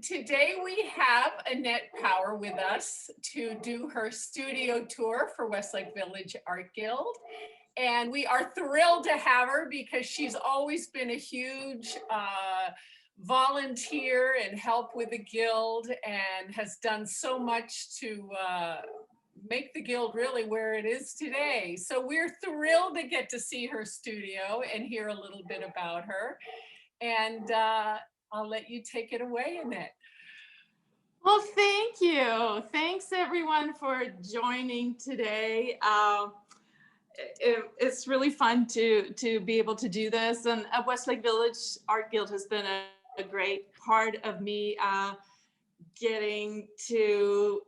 Today we have Anette Power with us to do her studio tour for Westlake Village Art Guild. And we are thrilled to have her because she's always been a huge volunteer and help with the Guild and has done so much to make the Guild really where it is today. So we're thrilled to get to see her studio and hear a little bit about her. And I'll let you take it away, Annette. Well, thank you. Thanks everyone for joining today. It's really fun to be able to do this. And Westlake Village Art Guild has been a great part of me getting to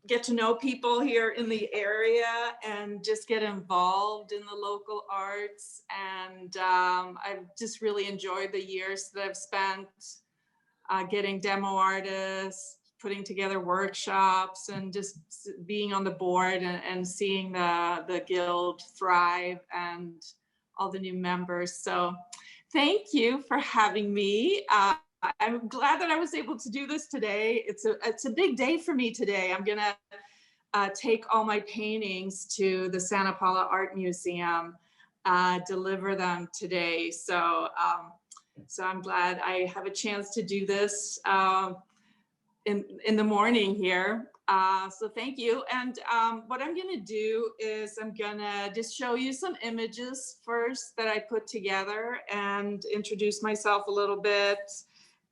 get to know people here in the area and just get involved in the local arts. And I've just really enjoyed the years that I've spent getting demo artists, putting together workshops, and just being on the board and seeing the Guild thrive and all the new members. So thank you for having me. I'm glad that I was able to do this today. It's a big day for me today. I'm gonna take all my paintings to the Santa Paula Art Museum, deliver them today. So I'm glad I have a chance to do this in the morning here. So thank you. And what I'm gonna do is I'm gonna just show you some images first that I put together and introduce myself a little bit.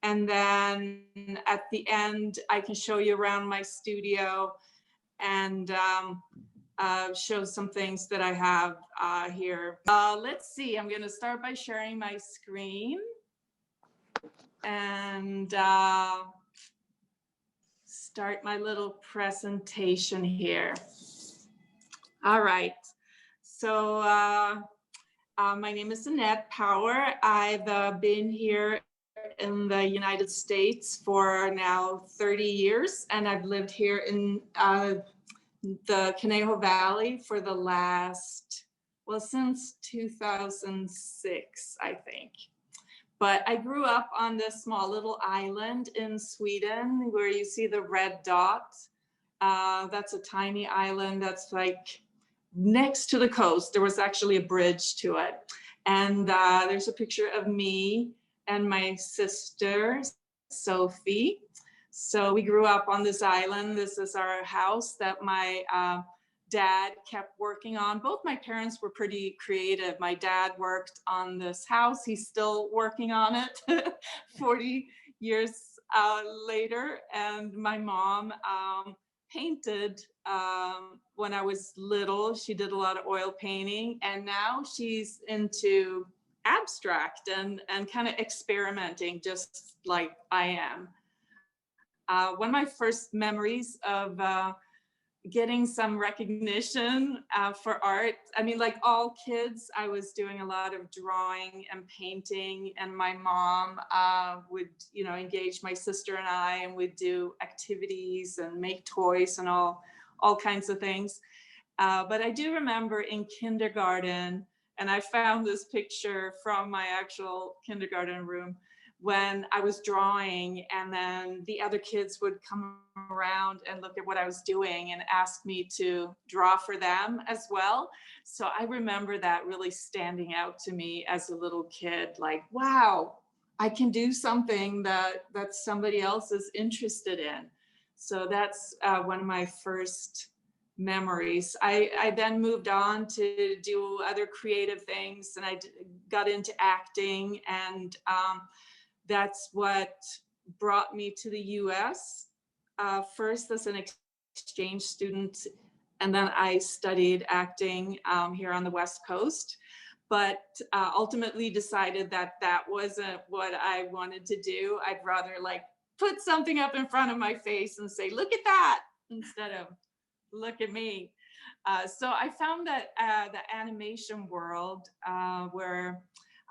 And then at the end, I can show you around my studio and show some things that I have here. Let's see, I'm gonna start by sharing my screen and start my little presentation here. All right, so my name is Anette Power. I've been here in the United States for now 30 years, and I've lived here in the Conejo Valley for the last, well, since 2006, I think. But I grew up on this small little island in Sweden where you see the red dot. That's a tiny island that's like next to the coast. There was actually a bridge to it. And there's a picture of me and my sister, Sophie. So we grew up on this island. This is our house that my dad kept working on. Both my parents were pretty creative. My dad worked on this house. He's still working on it 40 years later. And my mom painted when I was little. She did a lot of oil painting, and now she's into abstract and kind of experimenting just like I am. One of my first memories of getting some recognition for art, I mean, like all kids, I was doing a lot of drawing and painting, and my mom would, engage my sister and I, and we'd do activities and make toys and all kinds of things. But I do remember in kindergarten, and I found this picture from my actual kindergarten room when I was drawing, and then the other kids would come around and look at what I was doing and ask me to draw for them as well. So I remember that really standing out to me as a little kid, like, wow, I can do something that somebody else is interested in. So that's one of my first memories. I then moved on to do other creative things, and I got into acting, and that's what brought me to the US first as an exchange student, and then I studied acting here on the West Coast, but ultimately decided that wasn't what I wanted to do. I'd rather like put something up in front of my face and say, look at that, instead of look at me. So I found that the animation world where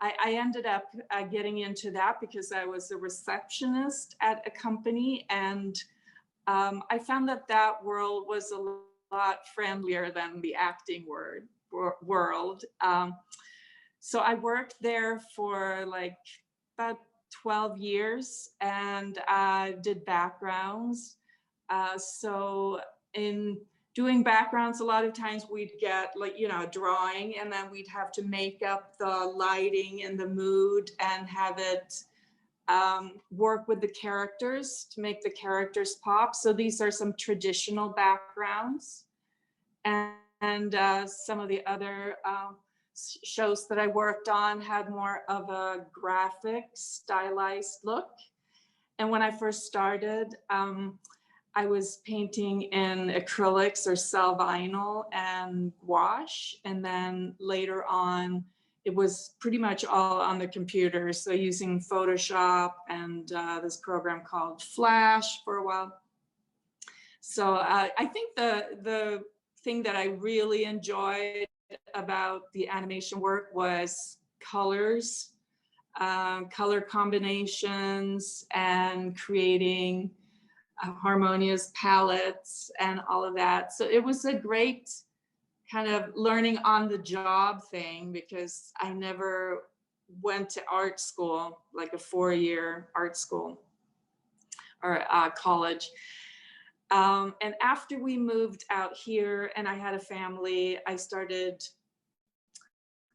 I ended up getting into that because I was a receptionist at a company, and I found that world was a lot friendlier than the acting world. So I worked there for like about 12 years and did backgrounds. So in doing backgrounds, a lot of times we'd get like, you know, a drawing, and then we'd have to make up the lighting and the mood and have it work with the characters to make the characters pop. So these are some traditional backgrounds. And some of the other shows that I worked on had more of a graphic, stylized look. And when I first started, I was painting in acrylics or cell vinyl and gouache. And then later on, it was pretty much all on the computer. So using Photoshop and this program called Flash for a while. So I think the thing that I really enjoyed about the animation work was colors, color combinations, and creating harmonious palettes and all of that. So it was a great kind of learning on the job thing, because I never went to art school, like a 4-year art school or college. And after we moved out here and I had a family, I started,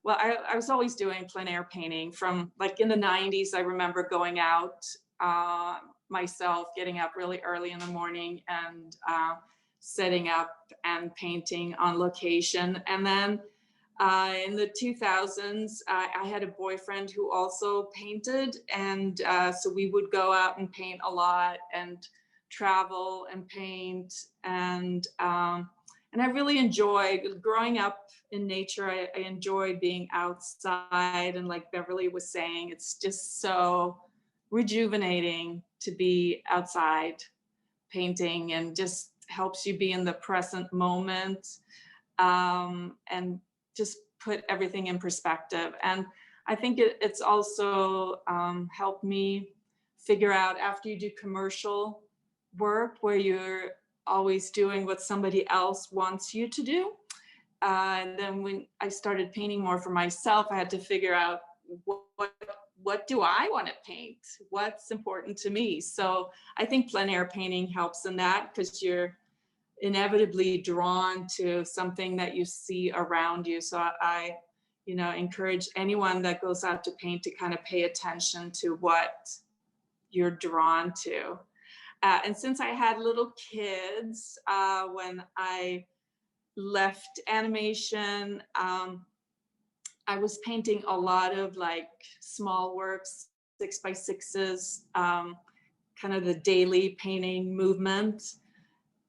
well, I was always doing plein air painting from like in the 90s. I remember going out myself, getting up really early in the morning and setting up and painting on location. And then in the 2000s, I had a boyfriend who also painted. And so we would go out and paint a lot and travel and paint. And I really enjoyed growing up in nature. I enjoyed being outside. And like Beverly was saying, it's just so rejuvenating to be outside painting, and just helps you be in the present moment and just put everything in perspective. And I think it's also helped me figure out, after you do commercial work where you're always doing what somebody else wants you to do. And then when I started painting more for myself, I had to figure out what do I want to paint? What's important to me? So I think plein air painting helps in that, because you're inevitably drawn to something that you see around you. So I encourage anyone that goes out to paint to kind of pay attention to what you're drawn to. And since I had little kids, when I left animation, I was painting a lot of like small works, 6x6s, kind of the daily painting movement.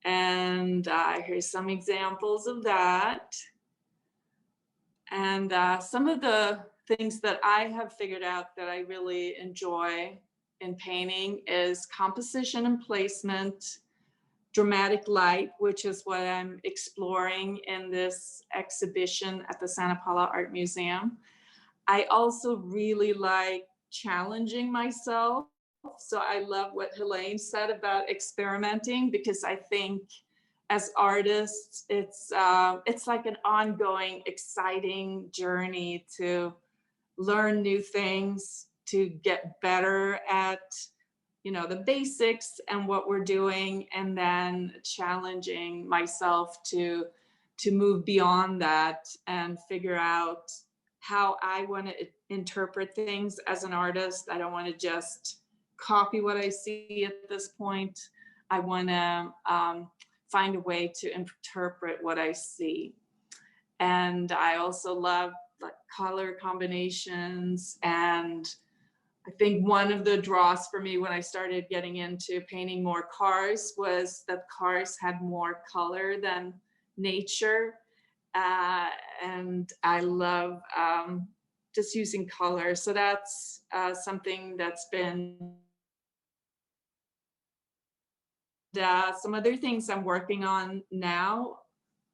And here's some examples of that. And some of the things that I have figured out that I really enjoy in painting is composition and placement, dramatic light, which is what I'm exploring in this exhibition at the Santa Paula Art Museum. I also really like challenging myself. So I love what Helene said about experimenting, because I think as artists, it's like an ongoing, exciting journey to learn new things, to get better at the basics and what we're doing, and then challenging myself to move beyond that and figure out how I want to interpret things as an artist. I don't want to just copy what I see at this point. I want to find a way to interpret what I see. And I also love like color combinations. And I think one of the draws for me when I started getting into painting more cars was that cars had more color than nature. And I love just using color. So that's something that's been some other things I'm working on now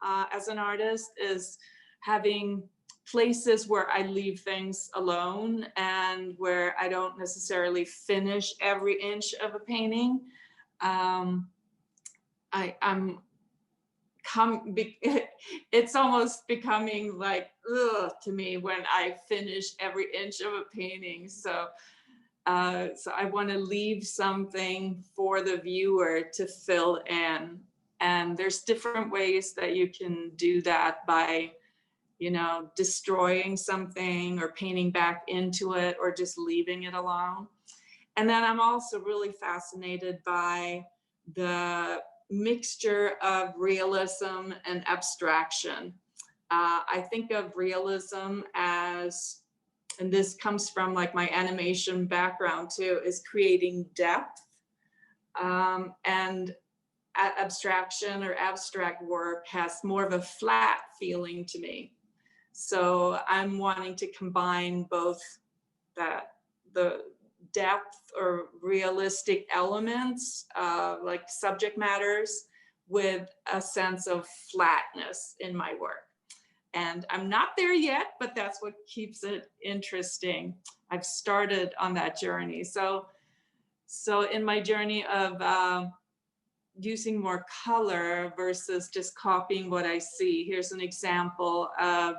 as an artist is having places where I leave things alone and where I don't necessarily finish every inch of a painting. It's almost becoming like ugh to me when I finish every inch of a painting. So So I want to leave something for the viewer to fill in. And there's different ways that you can do that by, you know, destroying something or painting back into it or just leaving it alone. And then I'm also really fascinated by the mixture of realism and abstraction. I think of realism as, and this comes from like my animation background too, is creating depth. And abstraction or abstract work has more of a flat feeling to me. So I'm wanting to combine both the depth or realistic elements, like subject matters, with a sense of flatness in my work. And I'm not there yet, but that's what keeps it interesting. I've started on that journey. So in my journey of using more color versus just copying what I see, here's an example of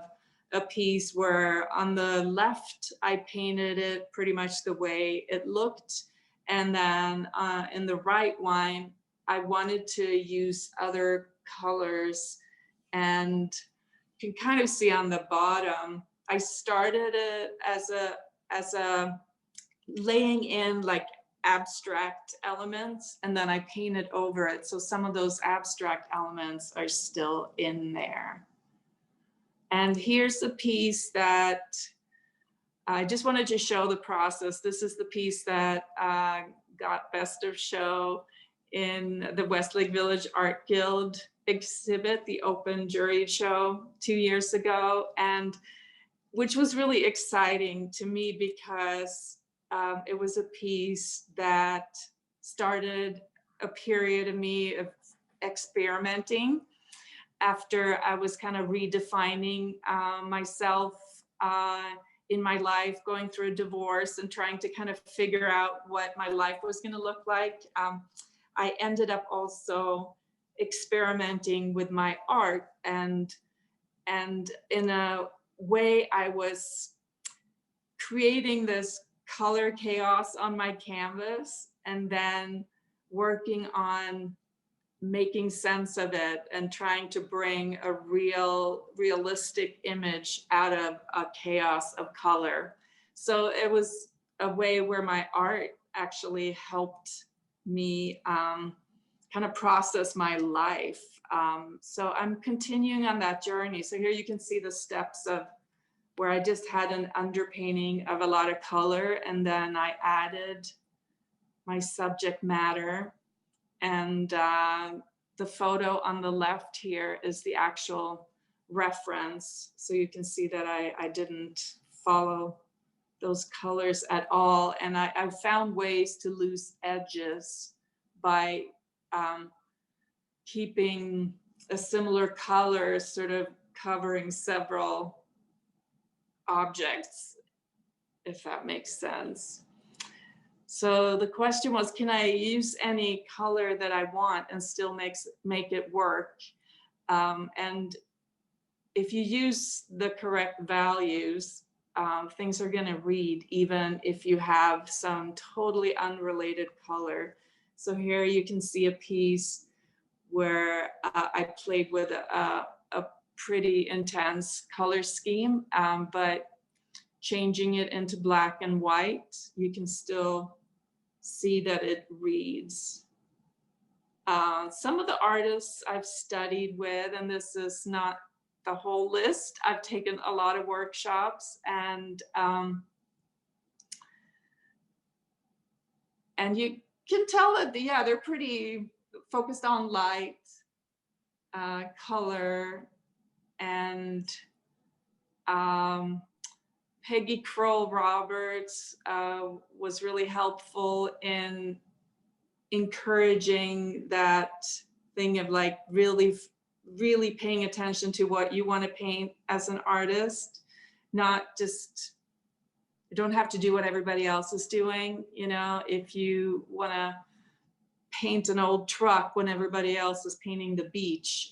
a piece where on the left, I painted it pretty much the way it looked. And then in the right one, I wanted to use other colors, and you can kind of see on the bottom, I started it as a laying in like abstract elements, and then I painted over it. So some of those abstract elements are still in there. And here's the piece that I just wanted to show the process. This is the piece that got Best of Show in the Westlake Village Art Guild exhibit, the open jury show 2 years ago, and which was really exciting to me because it was a piece that started a period of me of experimenting after I was kind of redefining myself in my life, going through a divorce and trying to kind of figure out what my life was going to look like. I ended up also experimenting with my art, and in a way I was creating this color chaos on my canvas and then working on making sense of it and trying to bring a realistic image out of a chaos of color. So it was a way where my art actually helped me kind of process my life. So I'm continuing on that journey. So here you can see the steps of where I just had an underpainting of a lot of color, and then I added my subject matter. And the photo on the left here is the actual reference. So you can see that I didn't follow those colors at all. And I found ways to lose edges by keeping a similar color sort of covering several objects, if that makes sense. So the question was, can I use any color that I want and still make it work? And if you use the correct values, things are gonna read, even if you have some totally unrelated color. So here you can see a piece where I played with a pretty intense color scheme, but changing it into black and white, you can still see that it reads. Some of the artists I've studied with, and this is not the whole list, I've taken a lot of workshops, and you can tell that, yeah, they're pretty focused on light, color, and Peggy Kroll Roberts was really helpful in encouraging that thing of like really paying attention to what you want to paint as an artist, not just, you don't have to do what everybody else is doing. You know, if you want to paint an old truck when everybody else is painting the beach,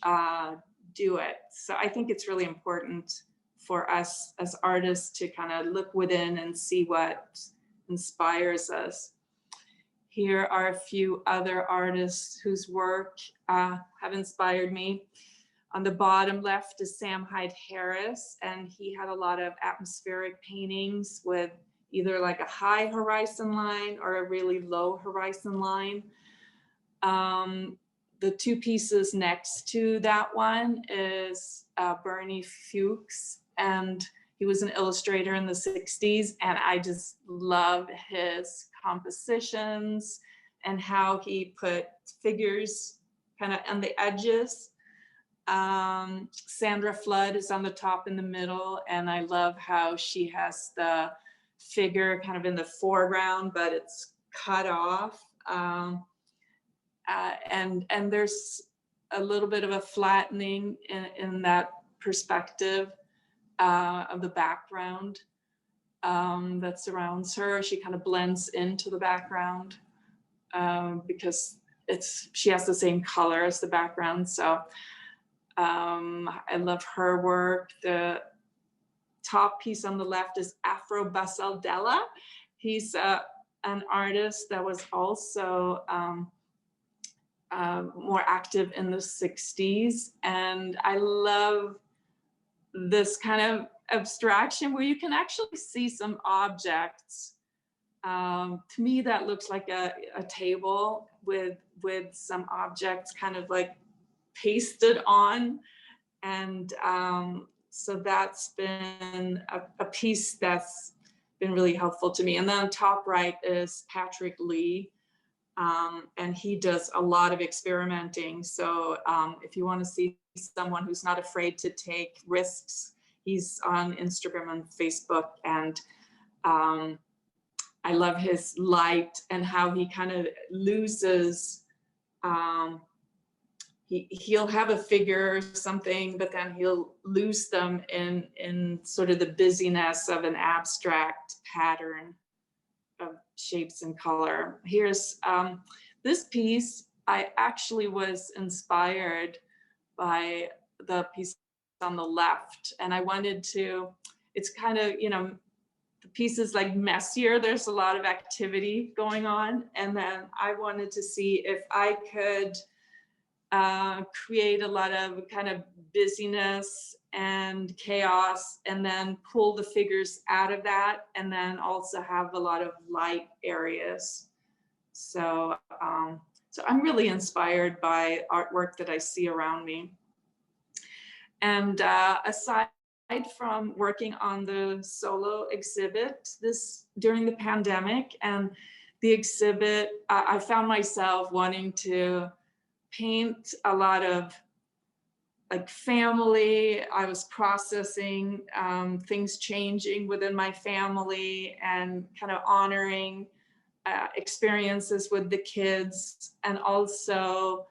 do it. So I think it's really important for us as artists to kind of look within and see what inspires us. Here are a few other artists whose work have inspired me. On the bottom left is Sam Hyde Harris, and he had a lot of atmospheric paintings with either like a high horizon line or a really low horizon line. The two pieces next to that one is Bernie Fuchs, and he was an illustrator in the 60s, and I just love his compositions and how he put figures kind of on the edges. Sandra Flood is on the top in the middle, and I love how she has the figure kind of in the foreground, but it's cut off. And there's a little bit of a flattening in that perspective of the background that surrounds her. She kind of blends into the background because she has the same color as the background. So I love her work. The top piece on the left is Afro Basaldella. He's an artist that was also more active in the 60s. And I love this kind of abstraction where you can actually see some objects. To me, that looks like a table with some objects kind of like pasted on. And so that's been a piece that's been really helpful to me. And then top right is Patrick Lee. And he does a lot of experimenting. So if you want to see someone who's not afraid to take risks, he's on Instagram and Facebook. And I love his light and how he kind of loses, he'll have a figure or something, but then he'll lose them in sort of the busyness of an abstract pattern of shapes and color. Here's this piece. I actually was inspired by the piece on the left, and I wanted to, it's kind of, you know, the piece is like messier. There's a lot of activity going on. And then I wanted to see if I could create a lot of kind of busyness and chaos, and then pull the figures out of that, and then also have a lot of light areas. So, so I'm really inspired by artwork that I see around me. And aside from working on the solo exhibit during the pandemic and the exhibit, I found myself wanting to paint a lot of like family. I was processing things changing within my family and kind of honoring experiences with the kids, and also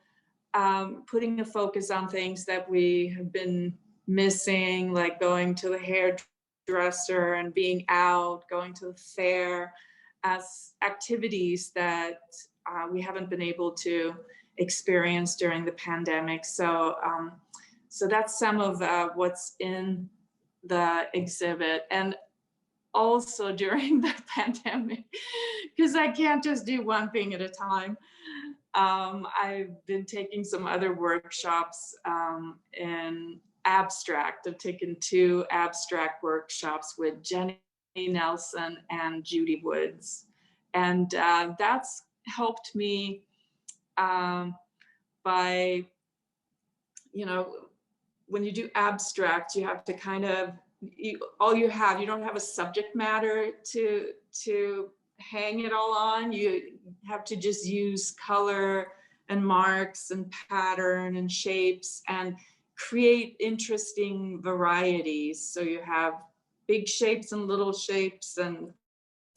putting a focus on things that we have been missing, like going to the hairdresser and being out, going to the fair, as activities that we haven't been able to experience during the pandemic. So so that's some of what's in the exhibit. And also during the pandemic, because I can't just do one thing at a time, I've been taking some other workshops in abstract. I've taken 2 abstract workshops with Jenny Nelson and Judy Woods. And that's helped me by, you know, when you do abstract, you have to kind of, you don't have a subject matter to hang it all on. You have to just use color and marks and pattern and shapes and create interesting varieties. So you have big shapes and little shapes and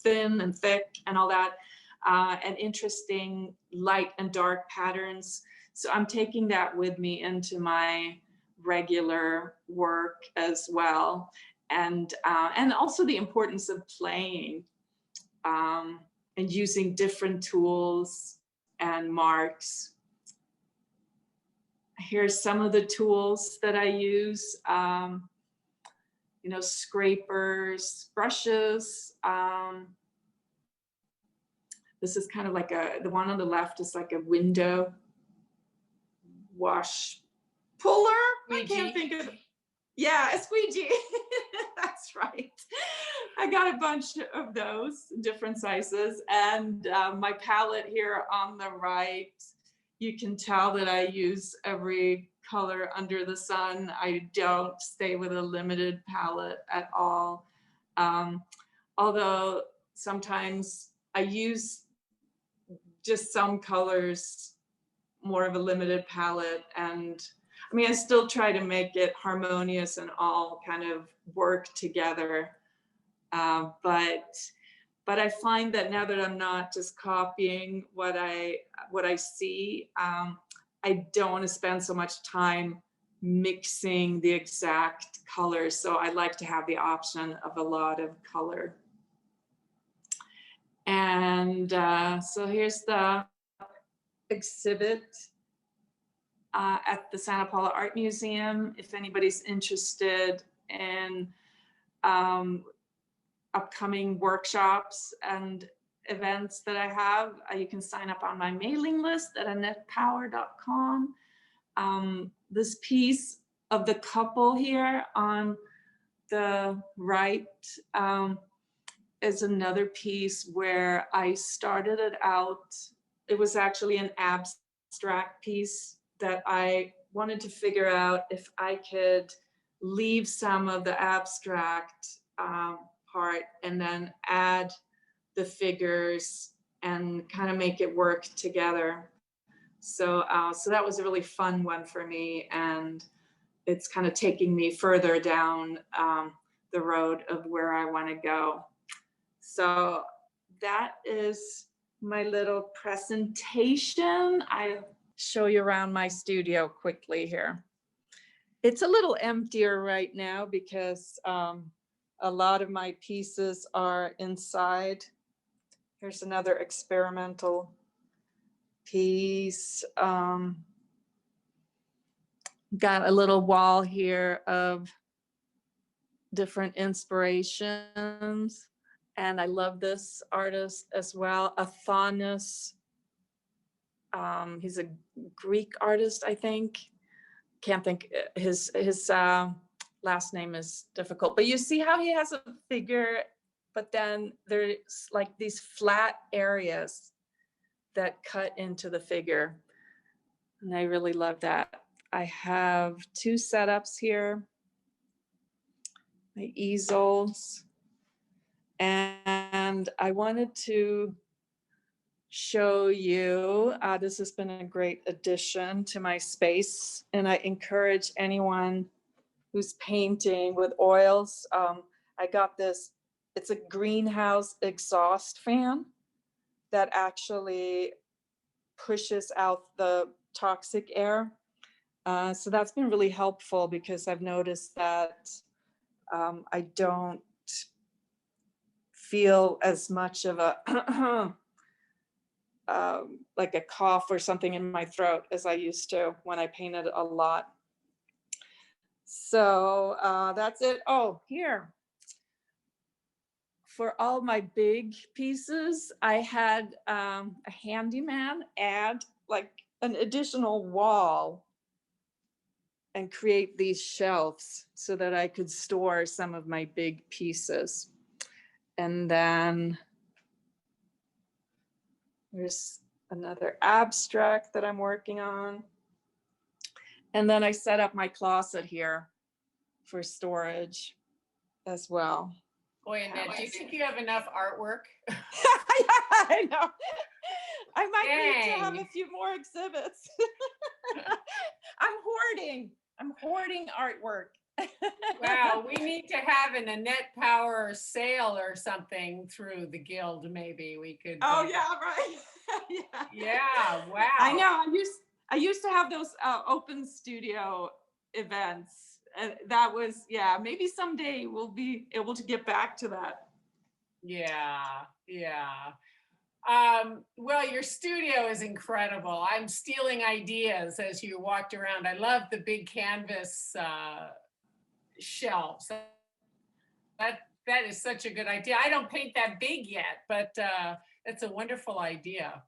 thin and thick and all that, and interesting light and dark patterns. So I'm taking that with me into my regular work as well. And also the importance of playing and using different tools and marks. Here's some of the tools that I use, you know, scrapers, brushes, This is kind of like the one on the left is like a window wash puller. I can't think of, yeah, a squeegee. That's right. I got a bunch of those different sizes. And my palette here on the right, you can tell that I use every color under the sun. I don't stay with a limited palette at all. Although sometimes I use just some colors, more of a limited palette. And I mean, I still try to make it harmonious and all kind of work together. But I find that now that I'm not just copying what I see, I don't want to spend so much time mixing the exact colors. So I like to have the option of a lot of color. And so here's the exhibit at the Santa Paula Art Museum. If anybody's interested in upcoming workshops and events that I have, you can sign up on my mailing list at AnettePower.com. This piece of the couple here on the right is another piece where I started it out. It was actually an abstract piece that I wanted to figure out if I could leave some of the abstract part and then add the figures and kind of make it work together. So that was a really fun one for me, and it's kind of taking me further down the road of where I want to go. So that is my little presentation. I'll show you around my studio quickly here. It's a little emptier right now because a lot of my pieces are inside. Here's another experimental piece. Got a little wall here of different inspirations. And I love this artist as well, Athanas. He's a Greek artist, I think. Can't think, his last name is difficult. But you see how he has a figure, but then there's like these flat areas that cut into the figure. And I really love that. I have two setups here, my easels. And I wanted to show you, this has been a great addition to my space. And I encourage anyone who's painting with oils. I got this, it's a greenhouse exhaust fan that actually pushes out the toxic air. So that's been really helpful because I've noticed that I don't feel as much of a like a cough or something in my throat as I used to when I painted a lot. So that's it. Oh, here. For all my big pieces, I had a handyman add like an additional wall and create these shelves so that I could store some of my big pieces. And then there's another abstract that I'm working on. And then I set up my closet here for storage as well. Boy, Annette, do you think you have enough artwork? Yeah, I know. I might need to have a few more exhibits. I'm hoarding artwork. Wow, we need to have an Anette Power sale or something through the guild. Maybe we could. Oh yeah, right. Yeah. Yeah. Wow. I know. I used to have those open studio events. That was, yeah. Maybe someday we'll be able to get back to that. Yeah. Yeah. Well, your studio is incredible. I'm stealing ideas as you walked around. I love the big canvas shelves. That is such a good idea. I don't paint that big yet, but That's a wonderful idea.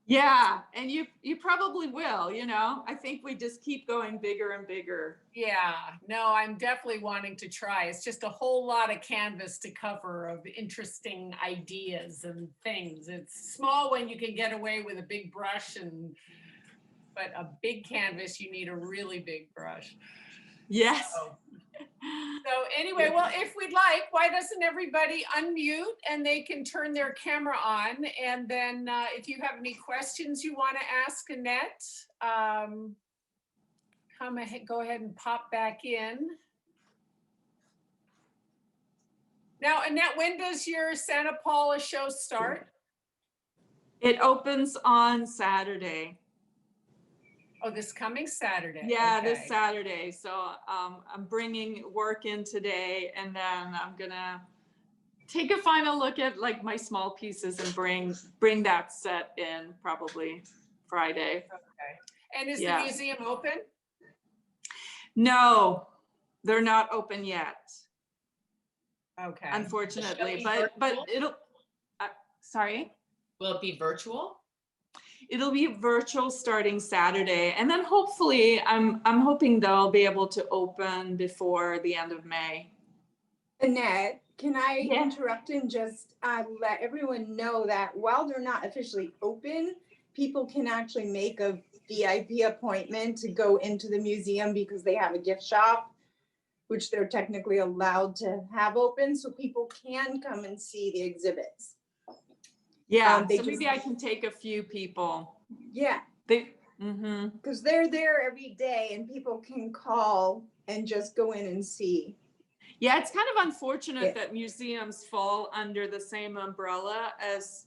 Yeah, and you probably will, you know. I think we just keep going bigger and bigger. Yeah, no, I'm definitely wanting to try. It's just a whole lot of canvas to cover of interesting ideas and things. It's small when you can get away with a big brush, but a big canvas, you need a really big brush. Yes. So anyway, well, if we'd like, why doesn't everybody unmute and they can turn their camera on? And then if you have any questions you want to ask Annette, go ahead and pop back in. Now, Annette, when does your Santa Paula show start? It opens on Saturday. Oh, this coming Saturday. Yeah, okay. This Saturday. So I'm bringing work in today, and then I'm gonna take a final look at like my small pieces and bring that set in probably Friday. Okay. And is the museum open? No, they're not open yet. Okay. Unfortunately, but it'll. Sorry. Will it be virtual? It'll be virtual starting Saturday, and then hopefully, I'm hoping they'll be able to open before the end of May. Annette, can I interrupt and just let everyone know that while they're not officially open, people can actually make a VIP appointment to go into the museum because they have a gift shop, which they're technically allowed to have open, so people can come and see the exhibits. Yeah, so maybe I can take a few people. Yeah. Because they're there every day and people can call and just go in and see. Yeah, it's kind of unfortunate that museums fall under the same umbrella as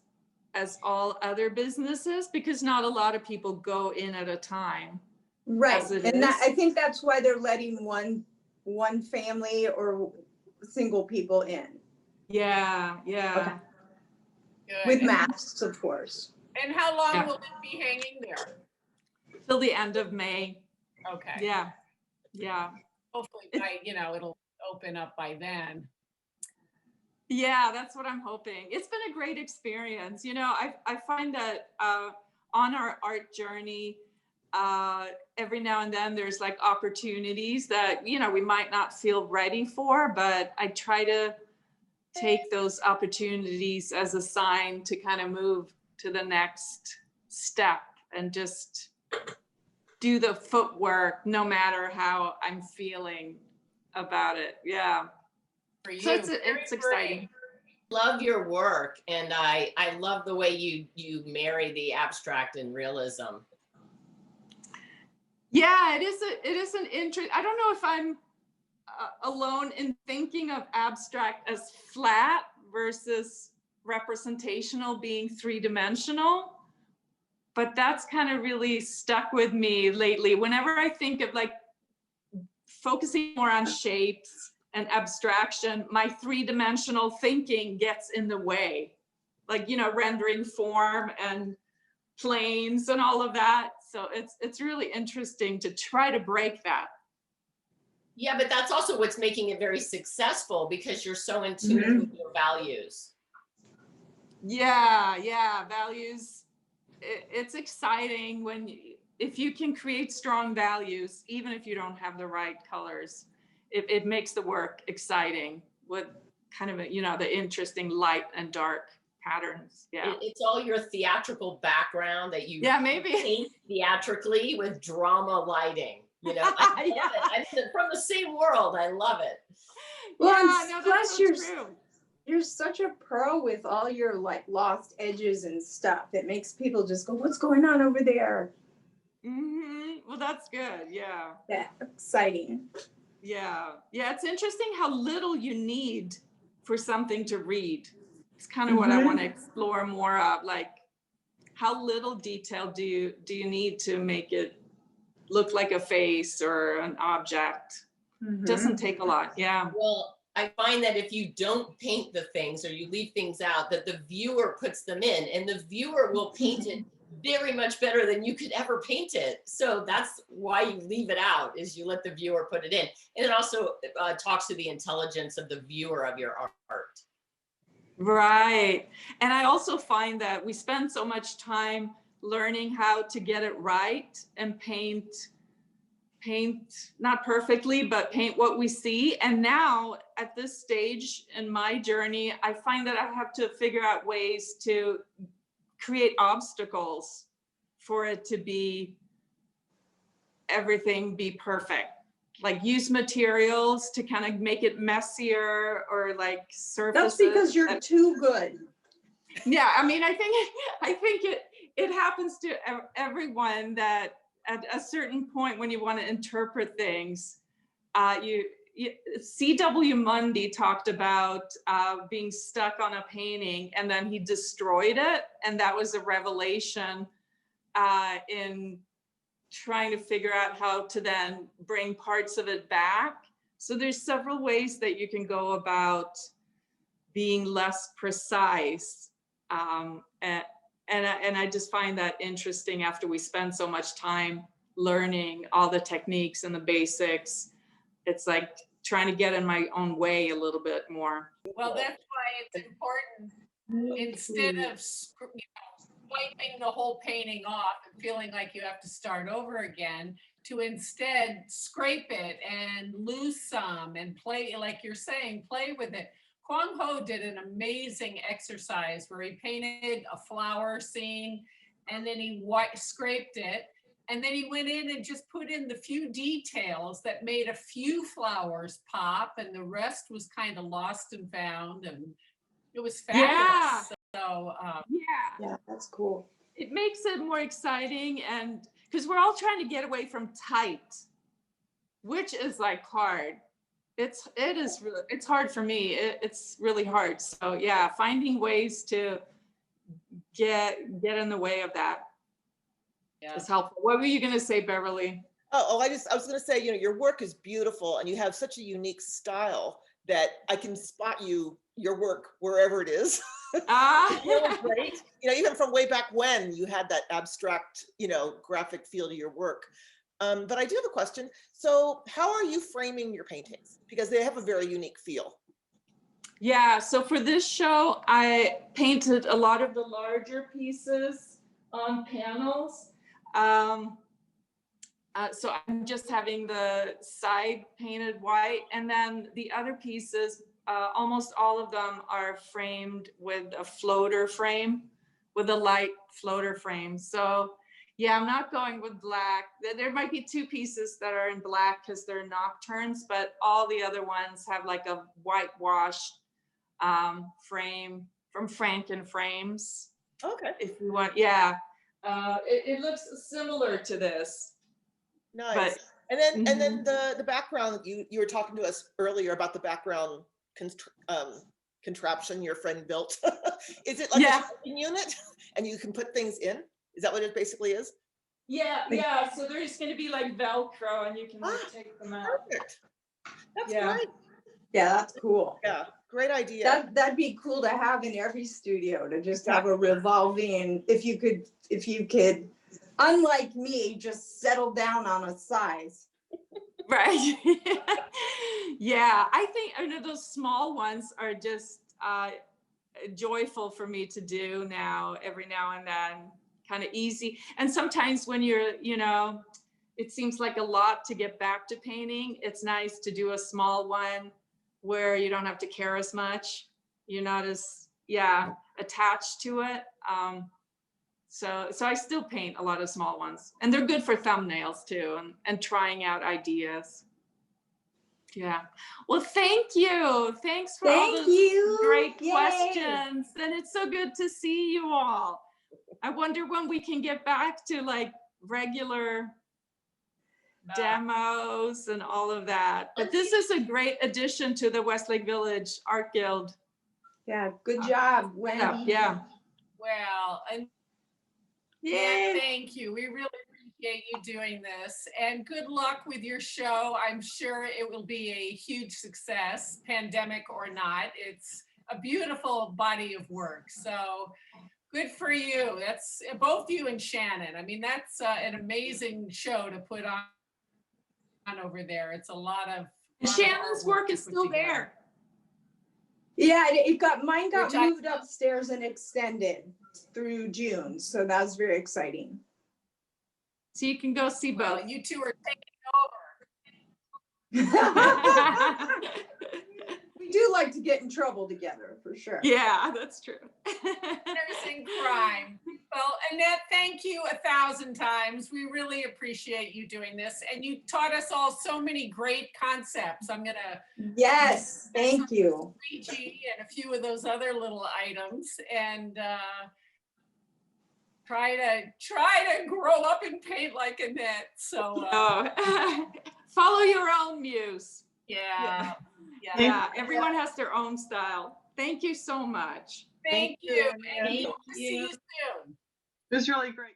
all other businesses, because not a lot of people go in at a time. Right, and I think that's why they're letting one family or single people in. Yeah. Okay. With masks, of course. And how long will it be hanging there? Till the end of May. Okay. Yeah. Hopefully it'll open up by then. Yeah, that's what I'm hoping. It's been a great experience. You know, I find that on our art journey, every now and then there's like opportunities that, we might not feel ready for, but I try to take those opportunities as a sign to kind of move to the next step and just do the footwork no matter how I'm feeling about it. Yeah. For you. So it's exciting. Love your work, and I love the way you marry the abstract and realism. Yeah, it is an interest. I don't know if I'm alone in thinking of abstract as flat versus representational being three-dimensional, but that's kind of really stuck with me lately. Whenever I think of like focusing more on shapes and abstraction, my three-dimensional thinking gets in the way, like, rendering form and planes and all of that. So it's really interesting to try to break that. Yeah, but that's also what's making it very successful, because you're so in tune with your values. Yeah, values. It's exciting if you can create strong values, even if you don't have the right colors. It makes the work exciting with kind of the interesting light and dark patterns. Yeah, it's all your theatrical background that you maybe paint theatrically with drama lighting. I love it. I'm from the same world. I love it. Well, plus you're such a pro with all your like lost edges and stuff. It makes people just go, "What's going on over there?" Well, that's good. Yeah. Yeah, exciting. Yeah. It's interesting how little you need for something to read. It's kind of what I want to explore more of. Like, how little detail do you need to make it look like a face or an object? Doesn't take a lot. Yeah. Well, I find that if you don't paint the things or you leave things out, that the viewer puts them in, and the viewer will paint it very much better than you could ever paint it. So that's why you leave it out, is you let the viewer put it in. And it also talks to the intelligence of the viewer of your art. Right. And I also find that we spend so much time learning how to get it right and paint not perfectly, but paint what we see. And now at this stage in my journey, I find that I have to figure out ways to create obstacles for it to be everything be perfect. Like use materials to kind of make it messier, or like surfaces. That's because you're too good. Yeah, I mean, I think it happens to everyone that at a certain point when you want to interpret things, C.W. Mundy talked about being stuck on a painting and then he destroyed it, and that was a revelation in trying to figure out how to then bring parts of it back. So there's several ways that you can go about being less precise. And I just find that interesting after we spend so much time learning all the techniques and the basics. It's like trying to get in my own way a little bit more. Well, that's why it's important, instead of wiping the whole painting off and feeling like you have to start over again, to instead scrape it and lose some and play, like you're saying, play with it. Kwang Ho did an amazing exercise where he painted a flower scene and then he scraped it. And then he went in and just put in the few details that made a few flowers pop, and the rest was kind of lost and found, and it was fabulous. Yeah. So Yeah, that's cool. It makes it more exciting, and because we're all trying to get away from tight, which is like hard. It's hard for me. It's really hard. So yeah, finding ways to get in the way of that is helpful. What were you going to say, Beverly? I was going to say, your work is beautiful and you have such a unique style that I can spot your work wherever it is. Really great. Even from way back when you had that abstract, graphic feel to your work. But I do have a question. So how are you framing your paintings? Because they have a very unique feel. Yeah, so for this show, I painted a lot of the larger pieces on panels. So I'm just having the side painted white, and then the other pieces, almost all of them are framed with a floater frame, with a light floater frame. So yeah, I'm not going with black. There might be two pieces that are in black because they're nocturnes, but all the other ones have like a whitewashed frame from Franken Frames. Okay. If you want, yeah. It looks similar to this. Nice. But, and then the background, you were talking to us earlier about the background contraption your friend built. Is it like a shipping unit and you can put things in? Is that what it basically is? Yeah. So there's going to be like Velcro and you can take them out. Perfect. That's great. Yeah, that's cool. Yeah, great idea. That'd be cool to have in every studio, to just have a revolving, if you could, unlike me, just settle down on a size. Right. Yeah, I think those small ones are just joyful for me to do now, every now and then, kind of easy. And sometimes when you're, it seems like a lot to get back to painting, it's nice to do a small one where you don't have to care as much. You're not as, attached to it. So I still paint a lot of small ones, and they're good for thumbnails too, and trying out ideas. Yeah. Well, thank you. Thanks for all those great questions. And it's so good to see you all. I wonder when we can get back to like regular demos and all of that. But this is a great addition to the Westlake Village Art Guild. Yeah, good job, Wendy. Yeah. well, and Yay. thank you. We really appreciate you doing this, and good luck with your show. I'm sure it will be a huge success, pandemic or not. It's a beautiful body of work. So good for you. That's both you and Shannon. I mean, that's an amazing show to put on over there. It's a lot of Shannon's work is still together. there. Yeah, mine got Which I moved upstairs and extended through June, so that was very exciting. So you can go see Well, both. you two are taking We do like to get in trouble together, for sure. Yeah, that's true. partners in crime. Well, Annette, thank you 1,000 times. We really appreciate you doing this. And you taught us all so many great concepts. I'm going to Yes, thank you. Ouija and a few of those other little items and try to grow up and paint like Annette. So Follow your own muse. yeah. Yeah, everyone has their own style. Thank you so much. Thank you. And Thank we hope to see you soon. It was really great.